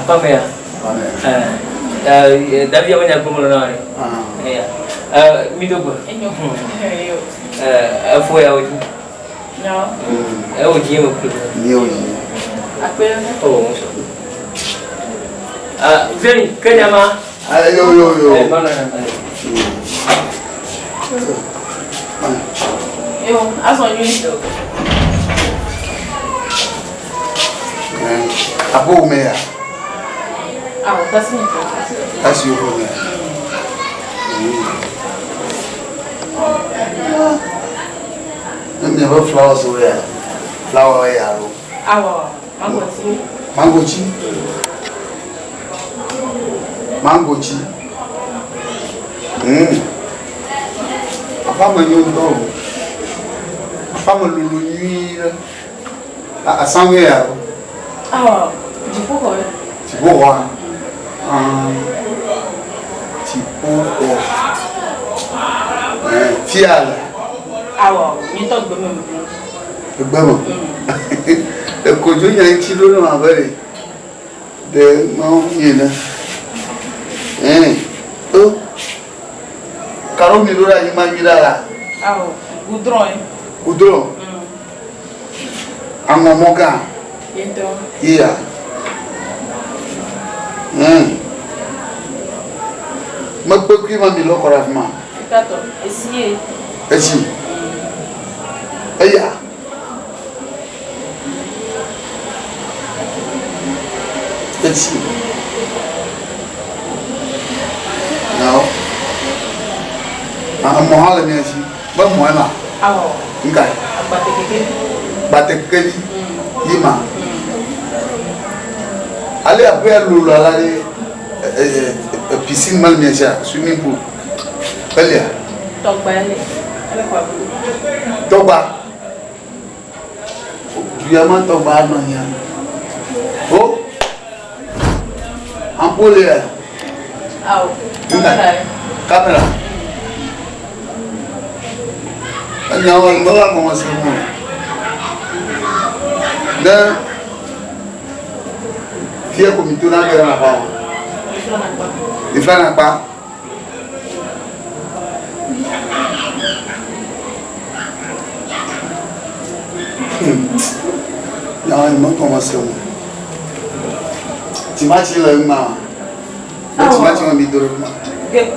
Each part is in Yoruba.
apa ya? Tapi apa yang aku mau nanya? Ya, minta apa? Apa ya uji? Uji yang apa? Apa ya? Oh, Zeni, kenapa? Yo. Mana? Yo, asal ni. Apa umeh? Tasnya. Tasnya umeh. Ni apa flowers ya? Flower ya lo. Mangochi. Apa menyondo? Apa melulu ni? Asangwe ya. Jipoko. Fiala. Minta gbeme. Gbeme. Kojo yan ti lo na bare. De mo yena. Karo mi lora yi ma mi dara. Goudron. Amo moga. Então. Iya. Ma pe ku ma mi lo kora fma. Tato, esi. Iya. Esi. No. Mo hala mi esi. Ba mo ma. Ngai. Batekeli. Yima. Ale après lulu ala de piscine mal mi esi swimming pool. Elia. Togba. Diamant togba no ya. Oh. Ampoule ya. Kamera. Nyawa mbala mo semo. Na Fia komituna ga na pa. Ifana pa. Nyawa mo semo. Timati la ma. Timati mo mi doro ma. Gay.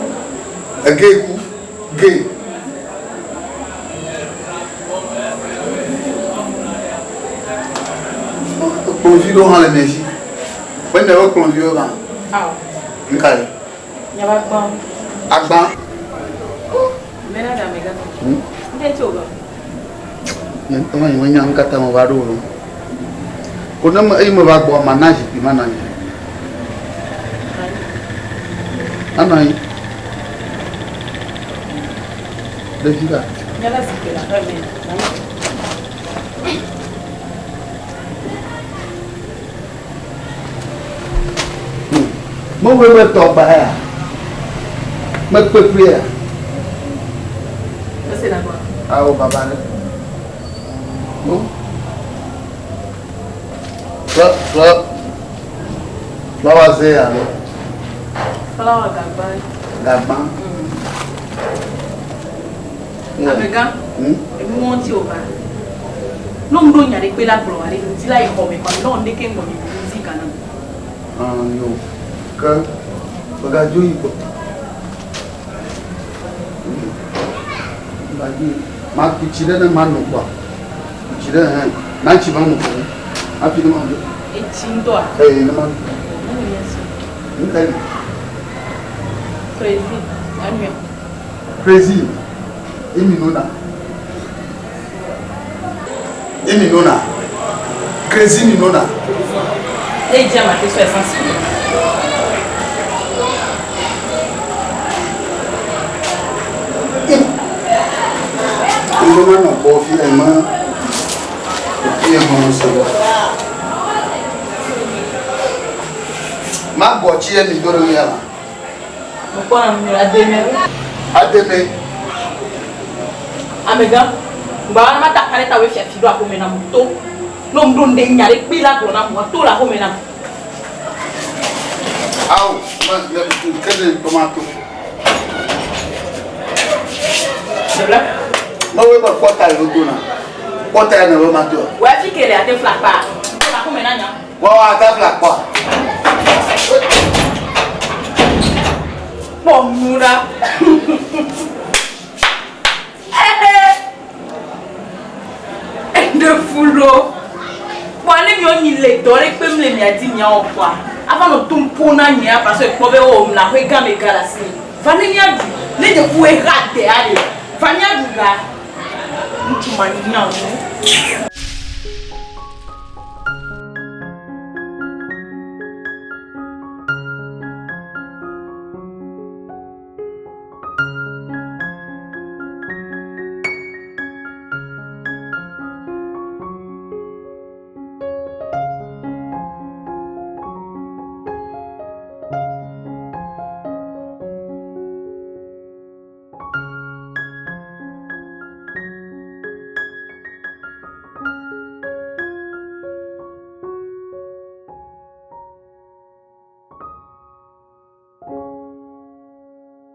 Convido a la mesi. Quando eu convido lá. Nkai. Agba. Mena da mega. Nde choga. Yan tama yung nyang kata mo baro. Kuna mo ay mabagbo manaji pi mananya. Anai. Defiga. Nyala sikela rebe. Mo we to ba ya. Magpepre ya. Kasi na ko. Awo baba ne. Mo. Flower se ya lo. Flower gaba. Amega. Ebi won ti o ba. No mdo nya de pe la glo ari ti la e ko me pa no de ke ngo ni music ana. Yo. Ka bagajo yi ko. Bagi ma ki chida na manu kwa. Chida na chi ba no ko. Api no ma. E chindo a. Na ma. Nkai. Crazy. Anu. Crazy. Emi nona. Crazy mi nona. E jama que isso é sensible. Imo na ko fi ai ma. E mo so. Ma go chi e mi doro ya. Mo ko na mi Ademe. Amega. Ba na mata kare ta we fi do akome na muto. No mdo nde nyare pila glo na mo to la home na. Au, quel tomato? C'est vrai? Non, oui, pas quoi t'as le don. Quoi t'as le tomato? Ouais, fi qu'elle a des flaques pas. On a combien d'années? Ouais, t'as flaque pas. Bon, Moura. De foulot. Bon, allez, il est doré, peut me les dire, n'y a pas. Avant de tout pona, n'y a parce que pour le homme, la regarde les galassi. Fanny a dit, les deux pouvez rater, allez. Fanny a dit, tu m'as dit,